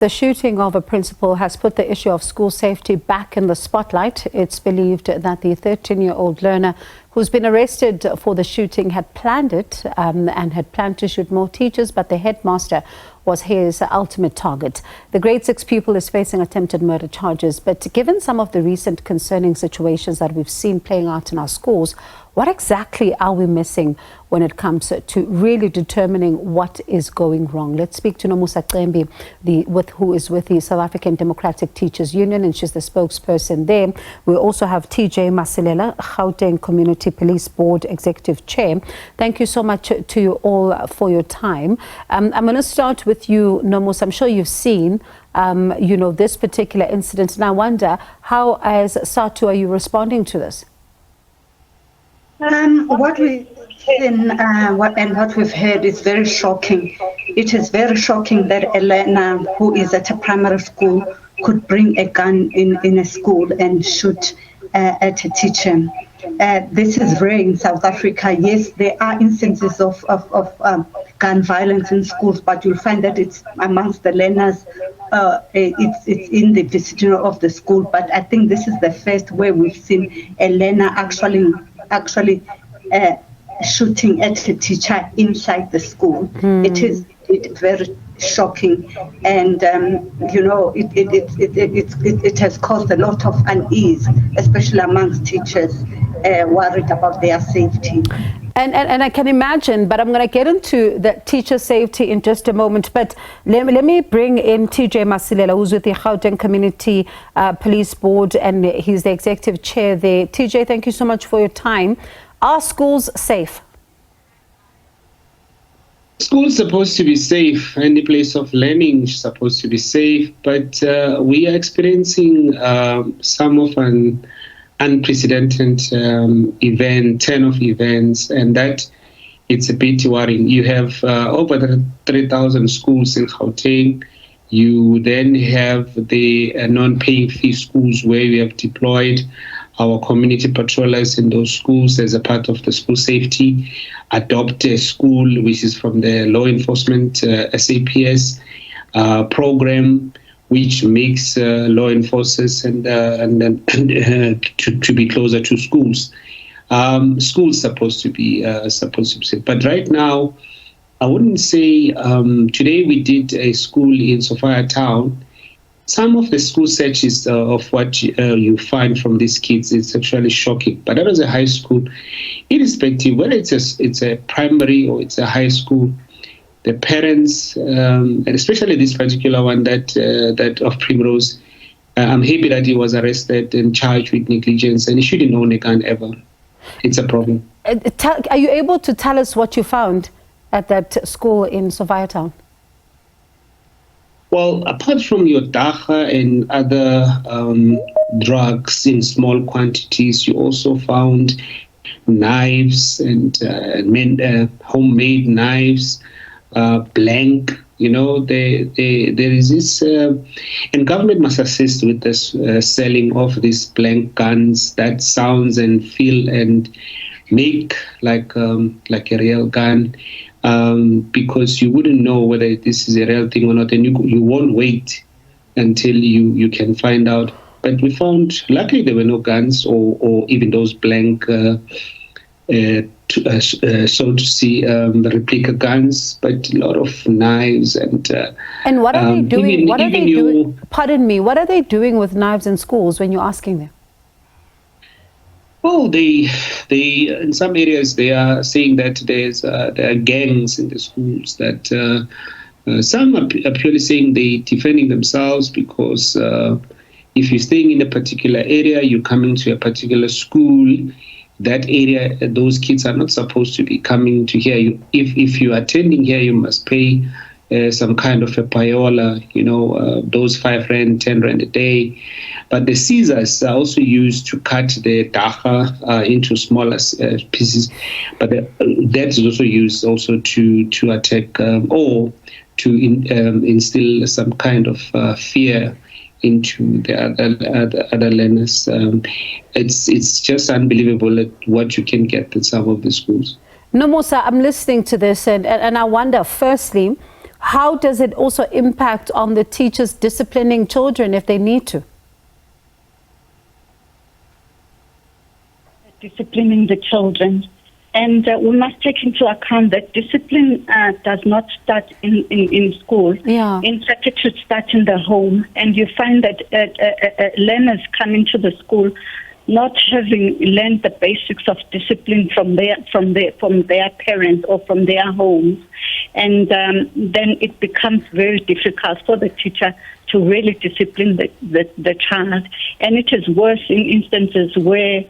The shooting of a principal has put the issue of school safety back in the spotlight. It's believed that the 13-year-old learner who's been arrested for the shooting had planned it and had planned to shoot more teachers, but the headmaster was his ultimate target. The grade 6 pupil is facing attempted murder charges, but given some of the recent concerning situations that we've seen playing out in our schools, what exactly are we missing when it comes to really determining what is going wrong? Let's speak to Nomusa Cembi, who is with the South African Democratic Teachers Union, and she's the spokesperson there. We also have TJ Masilela, Gauteng Community Police Board Executive Chair. Thank you so much to you all for your time. I'm going to start with you, Nomusa. I'm sure you've seen this particular incident, and I wonder how, as SADTU, are you responding to this? What we've seen and what we've heard is very shocking. It is very shocking that a learner who is at a primary school could bring a gun in a school and shoot at a teacher. This is rare in South Africa. Yes, there are instances of gun violence in schools, but you'll find that it's amongst the learners. It's in the vicinity of the school. But I think this is the first where we've seen a learner actually shooting at a teacher inside the school. It is very shocking, and it has caused a lot of unease, especially amongst teachers worried about their safety. And I can imagine, but I'm going to get into the teacher safety in just a moment. But let me bring in TJ Masilela, who's with the Gauteng Community Police Board, and he's the executive chair there. TJ, thank you so much for your time. Are schools safe? School's supposed to be safe. Any place of learning is supposed to be safe. But we are experiencing some of an unprecedented event, 10 of events, and that it's a bit worrying. You have over 3,000 schools in Gauteng. You then have the non-paying fee schools where we have deployed our community patrollers in those schools as a part of the school safety. Adopt a school, which is from the law enforcement SABC program, which makes law enforcers and to be closer to schools. Schools supposed to be safe, but right now, I wouldn't say. Today we did a school in Sophia Town. Some of the school searches of what you find from these kids is actually shocking. But that was a high school, irrespective whether it's a primary or it's a high school. The parents, and especially this particular one that of Primrose, I'm happy that he was arrested and charged with negligence, and he shouldn't own a gun ever. It's a problem. Are you able to tell us what you found at that school in Sophia Town? Well, apart from your dacha and other drugs in small quantities, you also found knives and homemade knives. Blank, there is this, and government must assist with this selling of these blank guns that sounds and feel and make like a real gun, because you wouldn't know whether this is a real thing or not, and you won't wait until you can find out. But we found, luckily, there were no guns or even those blank. So to see replica guns, but a lot of knives and what are they doing? What are they doing? Pardon me. What are they doing with knives in schools when you're asking them? Well, they in some areas they are saying that there are gangs in the schools. That some are purely saying they defending themselves because if you're staying in a particular area, you're coming to a particular school. That area, those kids are not supposed to be coming to here. If you're attending here, you must pay some kind of a payola, those 5 rand, 10 rand a day. But the scissors are also used to cut the dacha into smaller pieces. But that is also used also to attack or to instill some kind of fear into the other learners. It's just unbelievable at what you can get in some of the schools. Nomusa, I'm listening to this and I wonder, firstly, how does it also impact on the teachers disciplining children if they need to? Disciplining the children. And we must take into account that discipline does not start in school. Yeah. In fact, it should start in the home. And you find that learners come into the school not having learned the basics of discipline from their parents or from their homes. And then it becomes very difficult for the teacher to really discipline the child. And it is worse in instances where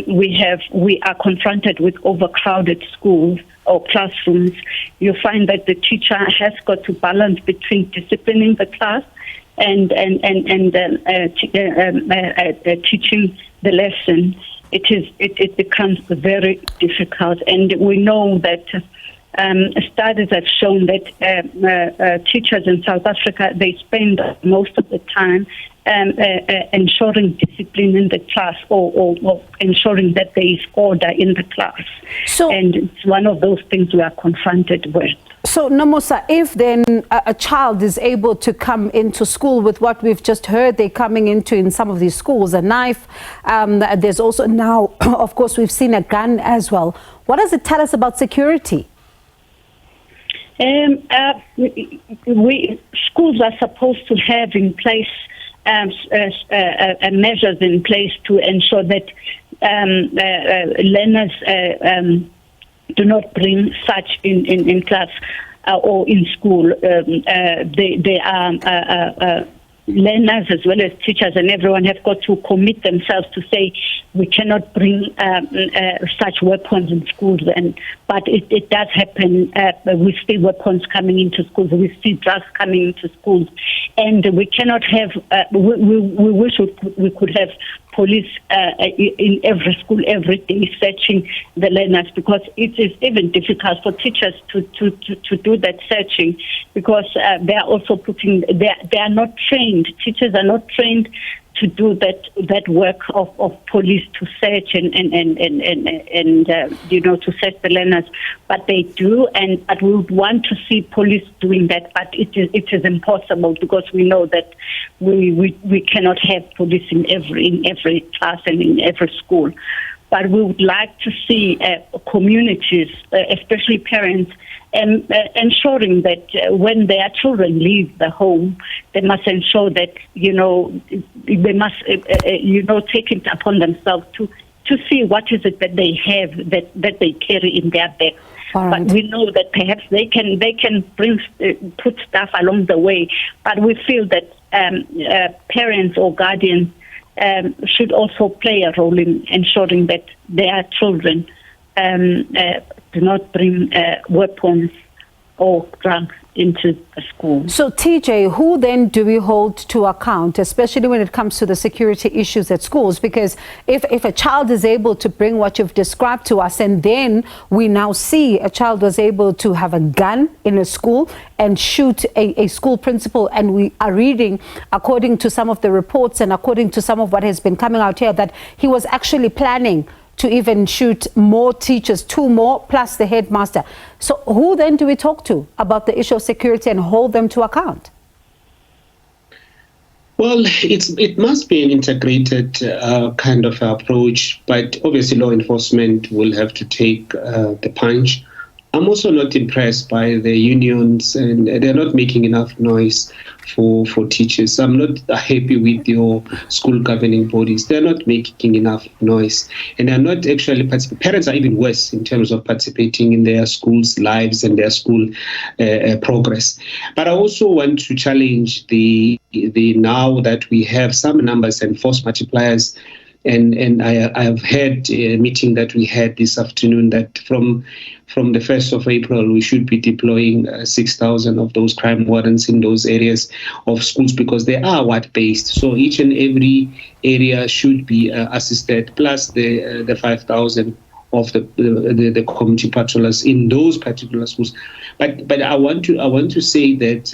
we are confronted with overcrowded schools or classrooms. You find that the teacher has got to balance between disciplining the class and teaching the lesson. It becomes very difficult, and we know that studies have shown that teachers in South Africa, they spend most of the time ensuring discipline in the class or ensuring that there is order in the class. And it's one of those things we are confronted with. So, Nomusa, if then a child is able to come into school with what we've just heard they're coming into in some of these schools, a knife, there's also now, of course, we've seen a gun as well. What does it tell us about security? Schools are supposed to have in place measures in place to ensure that learners do not bring such in class or in school. They are learners as well as teachers and everyone have got to commit themselves to say we cannot bring such weapons in schools. But it does happen. We see weapons coming into schools. We see drugs coming into schools. And we cannot have, we wish we could have police in every school every day searching the learners, because it is even difficult for teachers to do that searching, because they are also they are not trained. Teachers are not trained to do that work of police to search and to search the learners, but they do, but we would want to see police doing that, but it is impossible, because we know that we cannot have police in every class and in every school. But we would like to see communities, especially parents, ensuring that when their children leave the home, they must ensure that they must take it upon themselves to see what is it that they have that they carry in their bags. Right. But we know that perhaps they can put stuff along the way. But we feel that parents or guardians should also play a role in ensuring that their children do not bring weapons or drugs into the school. So, TJ, who then do we hold to account, especially when it comes to the security issues at schools? Because if a child is able to bring what you've described to us, and then we now see a child was able to have a gun in a school and shoot a school principal, and we are reading, according to some of the reports and according to some of what has been coming out here, that he was actually planning to even shoot more teachers, 2 more, plus the headmaster. So who then do we talk to about the issue of security and hold them to account? Well, it must be an integrated kind of approach, but obviously law enforcement will have to take the punch. I'm also not impressed by the unions, and they're not making enough noise for teachers. I'm not happy with your school governing bodies. They're not making enough noise, and they're not actually participating. Parents are even worse in terms of participating in their schools' lives and their school progress. But I also want to challenge the now that we have some numbers and force multipliers. And I have had a meeting that we had this afternoon that from the 1st of April, we should be deploying 6,000 of those crime wardens in those areas of schools, because they are ward-based. So each and every area should be assisted, plus the 5,000 of the community patrollers in those particular schools. But I want to say that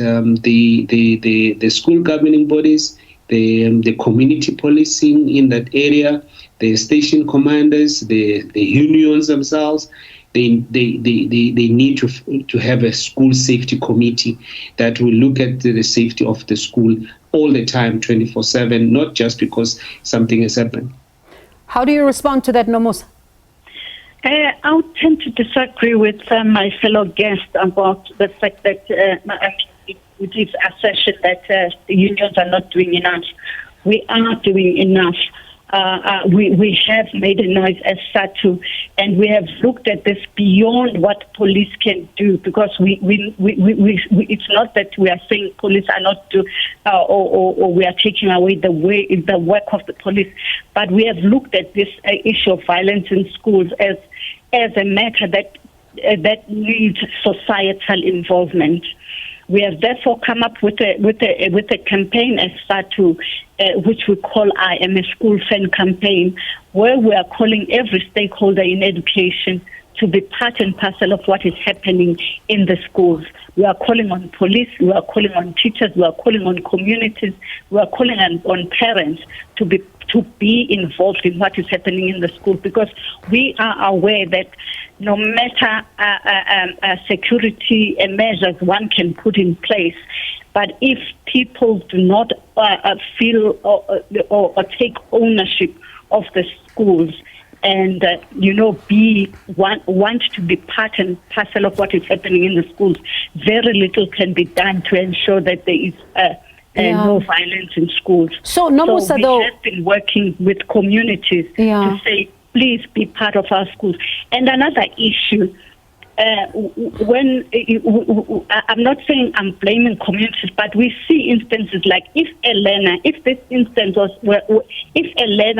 the school governing bodies, the community policing in that area, the station commanders, the unions themselves, they need to have a school safety committee that will look at the safety of the school all the time, 24/7, not just because something has happened. How do you respond to that, Nomusa? I would tend to disagree with my fellow guest about the fact that with his assertion that the unions are not doing enough. We are doing enough. We have made a noise as SADTU, and we have looked at this beyond what police can do, because it's not that we are saying police are not do or we are taking away the work of the police, but we have looked at this issue of violence in schools as a matter that needs societal involvement. We have therefore come up with a campaign as SADTU, which we call I Am a School Fan campaign, where we are calling every stakeholder in education to be part and parcel of what is happening in the schools. We are calling on police, we are calling on teachers, we are calling on communities, we are calling on parents to be involved in what is happening in the school, because we are aware that no matter security measures one can put in place, but if people do not feel or take ownership of the schools and want to be part and parcel of what is happening in the schools, very little can be done to ensure that there is no violence in schools. So, Nomusa, we have been working with communities to say, please be part of our schools. And another issue, I'm not saying I'm blaming communities, but we see instances like if a learner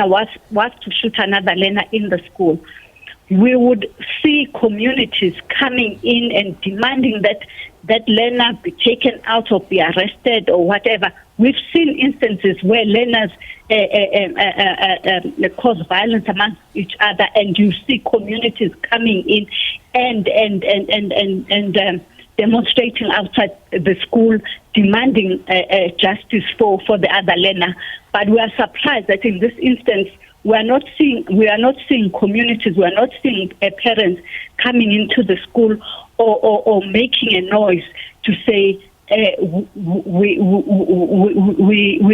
was to shoot another learner in the school, we would see communities coming in and demanding that learner be taken out or be arrested or whatever. We've seen instances where learners cause violence amongst each other, and you see communities coming in and demonstrating outside the school, demanding justice for the other learner. But we are surprised that in this instance, we are not seeing communities, we are not seeing parents coming into the school or making a noise to say we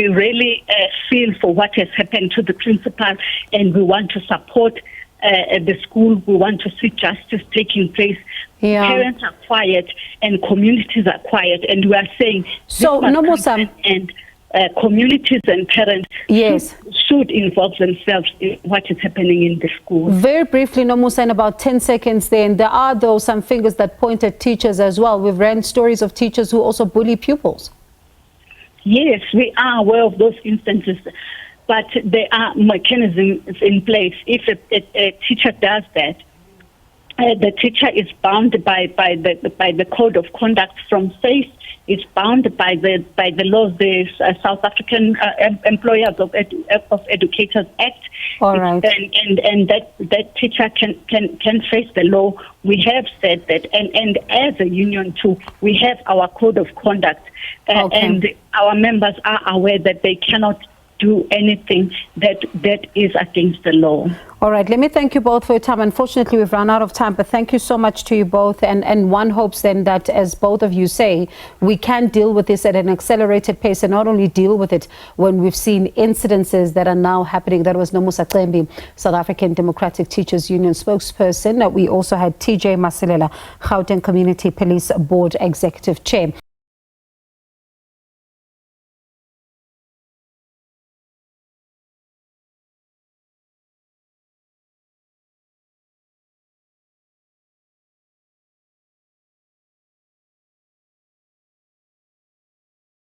really feel for what has happened to the principal, and we want to support the school. We want to see justice taking place. Parents are quiet and communities are quiet, and we are saying so. Nomusa, and communities and parents should involve themselves in what is happening in the school. Very briefly, Nomusa, in about 10 seconds then, there are though some fingers that point at teachers as well. We've read stories of teachers who also bully pupils. Yes, we are aware of those instances, but there are mechanisms in place. If a teacher does that, the teacher is bound by the code of conduct from SACE. It's bound by the laws, the South African Employers of Educators Act. All right. And that teacher can face the law. We have said that, and as a union too, we have our code of conduct, and our members are aware that they cannot do anything that is against the law. All right, let me thank you both for your time. Unfortunately, we've run out of time, but thank you so much to you both. And one hopes then that, as both of you say, we can deal with this at an accelerated pace, and not only deal with it when we've seen incidences that are now happening. That was Nomusa Cembi, South African Democratic Teachers Union spokesperson. We also had TJ Masilela, Gauteng Community Police Board Executive Chair.